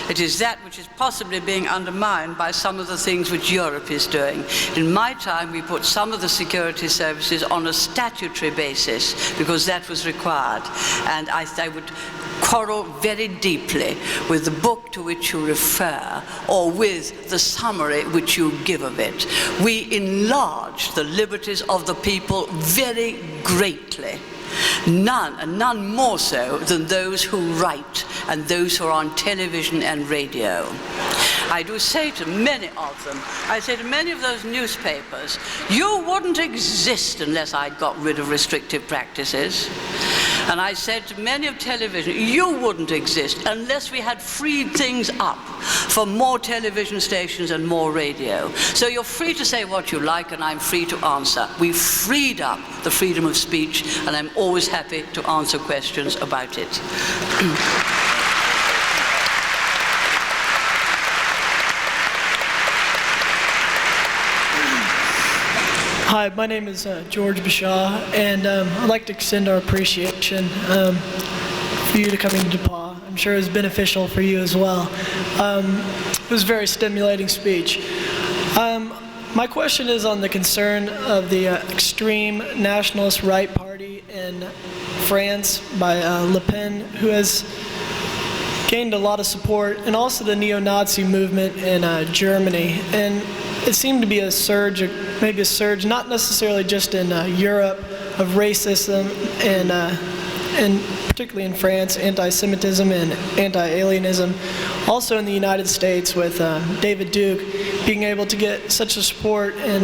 It is that which is possibly being undermined by some of the things which Europe is doing. In my time, we put some of the security services on a statutory basis because that was required. And I would quarrel very deeply with the book to which you refer or with the summary which you give of it. We enlarged the liberties of the people very greatly. None more so than those who write and those who are on television and radio. I do say to many of them, I say to many of those newspapers, you wouldn't exist unless I got rid of restrictive practices. And I said to many of television, you wouldn't exist unless we had freed things up for more television stations and more radio. So you're free to say what you like and I'm free to answer. We freed up the freedom of speech and I'm always happy to answer questions about it. Hi, my name is George Bashaw, and I'd like to extend our appreciation for you to coming to DePauw. I'm sure it was beneficial for you as well. It was a very stimulating speech. My question is on the concern of the extreme nationalist right party in France by Le Pen, who has gained a lot of support, and also the neo-Nazi movement in Germany. And it seemed to be a surge, maybe a surge, not necessarily just in Europe, of racism and particularly in France, anti-Semitism and anti-alienism. Also in the United States with David Duke being able to get such a support in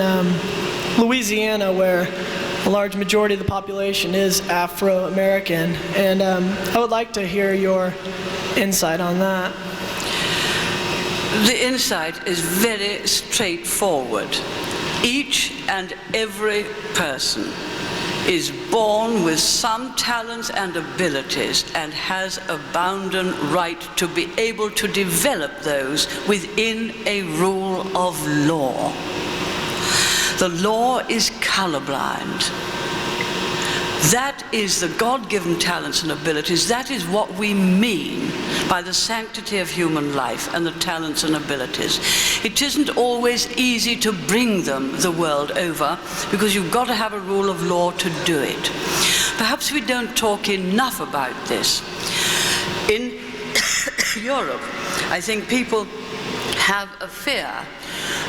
Louisiana, where a large majority of the population is Afro-American. And I would like to hear your insight on that. The insight is very straightforward. Each and every person is born with some talents and abilities and has a bounden right to be able to develop those within a rule of law. The law is colorblind. That is the God-given talents and abilities. That is what we mean by the sanctity of human life and the talents and abilities. It isn't always easy to bring them the world over because you've got to have a rule of law to do it. Perhaps we don't talk enough about this. In Europe, I think people have a fear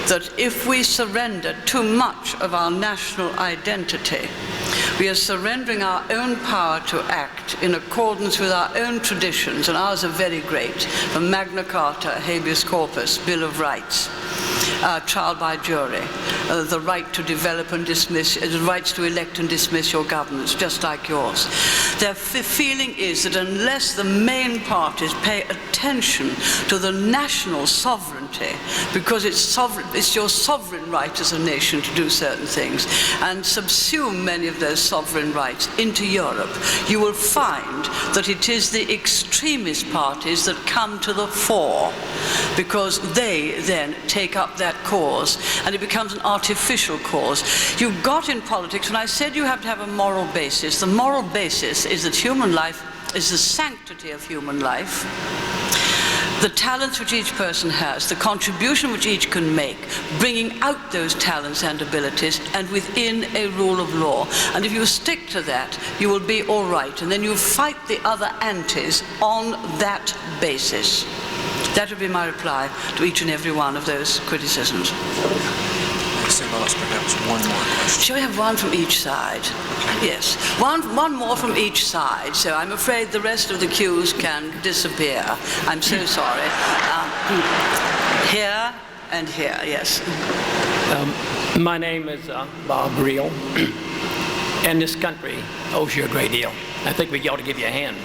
that if we surrender too much of our national identity, We are surrendering our own power to act in accordance with our own traditions, and ours are very great, from Magna Carta, habeas corpus, Bill of Rights, trial by jury, the right to develop and dismiss, the rights to elect and dismiss your governments, just like yours. Their feeling is that unless the main parties pay attention to the national sovereignty, because it's your sovereign right as a nation to do certain things, and subsume many of those sovereign rights into Europe, you will find that it is the extremist parties that come to the fore, because they then take up that cause, and it becomes an artificial cause. You've got in politics, when I said you have to have a moral basis, the moral basis is that human life is the sanctity of human life, the talents which each person has, the contribution which each can make, bringing out those talents and abilities, and within a rule of law. And if you stick to that, you will be all right. And then you fight the other antis on that basis. That would be my reply to each and every one of those criticisms. Perhaps one more question. Shall we have one from each side? Yes, one more from each side. So I'm afraid the rest of the queues can disappear. I'm so sorry. Here and here, yes. My name is Bob Reel, and this country owes you a great deal. I think we ought to give you a hand.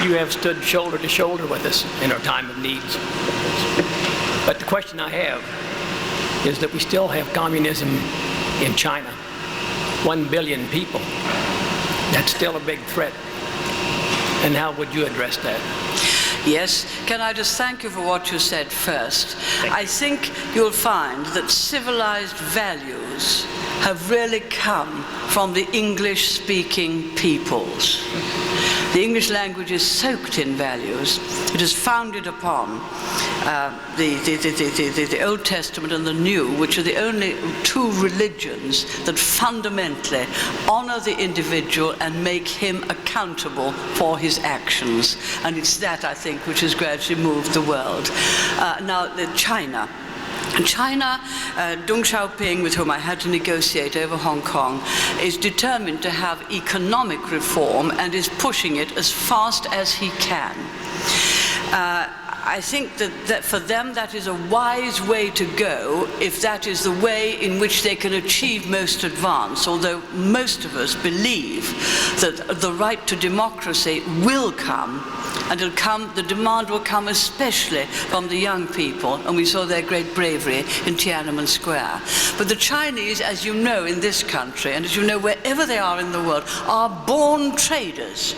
You have stood shoulder to shoulder with us in our time of needs. But the question I have is that we still have communism in China. 1 billion people. That's still a big threat. And how would you address that? Yes, can I just thank you for what you said first? I think you'll find that civilized values have really come from the English-speaking peoples. The English language is soaked in values. It is founded upon the Old Testament and the New, which are the only two religions that fundamentally honor the individual and make him accountable for his actions. And it's that, I think, which has gradually moved the world. Now, China. China, Deng Xiaoping, with whom I had to negotiate over Hong Kong, is determined to have economic reform and is pushing it as fast as he can. I think that for them that is a wise way to go if that is the way in which they can achieve most advance, although most of us believe that the right to democracy will come, and the demand will come especially from the young people, and we saw their great bravery in Tiananmen Square. But the Chinese, as you know in this country, and as you know wherever they are in the world, are born traders.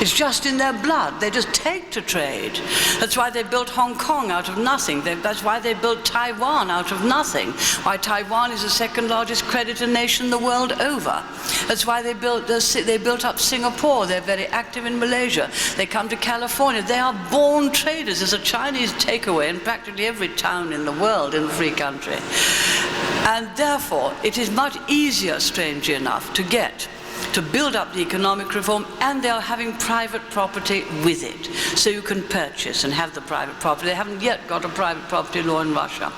It's just in their blood. They just take to trade. That's why they built Hong Kong out of nothing. That's why they built Taiwan out of nothing. Why Taiwan is the second largest creditor nation the world over. That's why they built up Singapore. They're very active in Malaysia. They come to California. They are born traders. There's a Chinese takeaway in practically every town in the world in the free country. And therefore, it is much easier, strangely enough, to build up the economic reform, and they are having private property with it. So you can purchase and have the private property. They haven't yet got a private property law in Russia.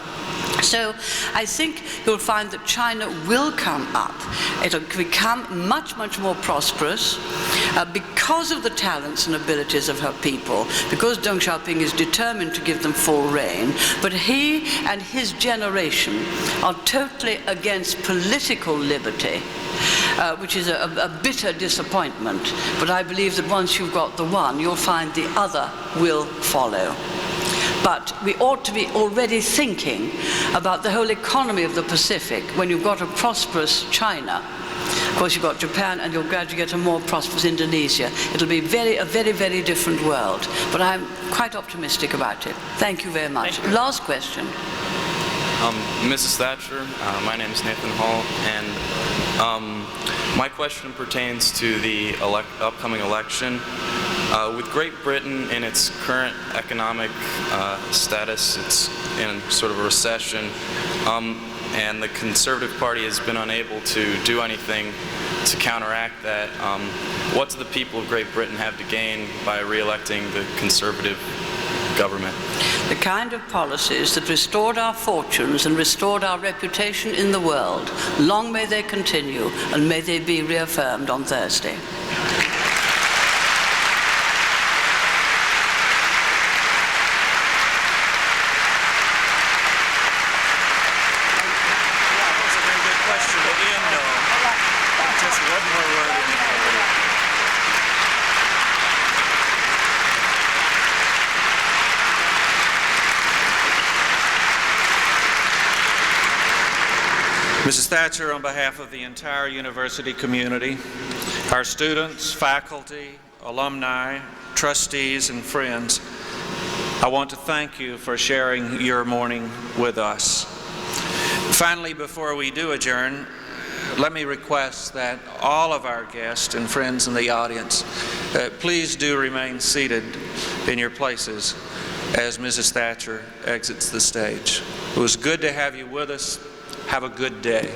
So I think you'll find that China will come up. It'll become much, much more prosperous because of the talents and abilities of her people, because Deng Xiaoping is determined to give them full reign. But he and his generation are totally against political liberty, which is a bitter disappointment. But I believe that once you've got the one, you'll find the other will follow. But we ought to be already thinking about the whole economy of the Pacific when you've got a prosperous China. Of course, you've got Japan, and you'll gradually get a more prosperous Indonesia. It'll be a very, very different world. But I'm quite optimistic about it. Thank you very much. Last question. Mrs. Thatcher, my name is Nathan Hall, and my question pertains to the upcoming election. With Great Britain in its current economic status, it's in sort of a recession, and the Conservative Party has been unable to do anything to counteract that. What do the people of Great Britain have to gain by re-electing the Conservative government. The kind of policies that restored our fortunes and restored our reputation in the world. Long may they continue, and may they be reaffirmed on Thursday. Mrs. Thatcher, on behalf of the entire university community, our students, faculty, alumni, trustees, and friends, I want to thank you for sharing your morning with us. Finally, before we do adjourn, let me request that all of our guests and friends in the audience, please do remain seated in your places as Mrs. Thatcher exits the stage. It was good to have you with us. Have a good day.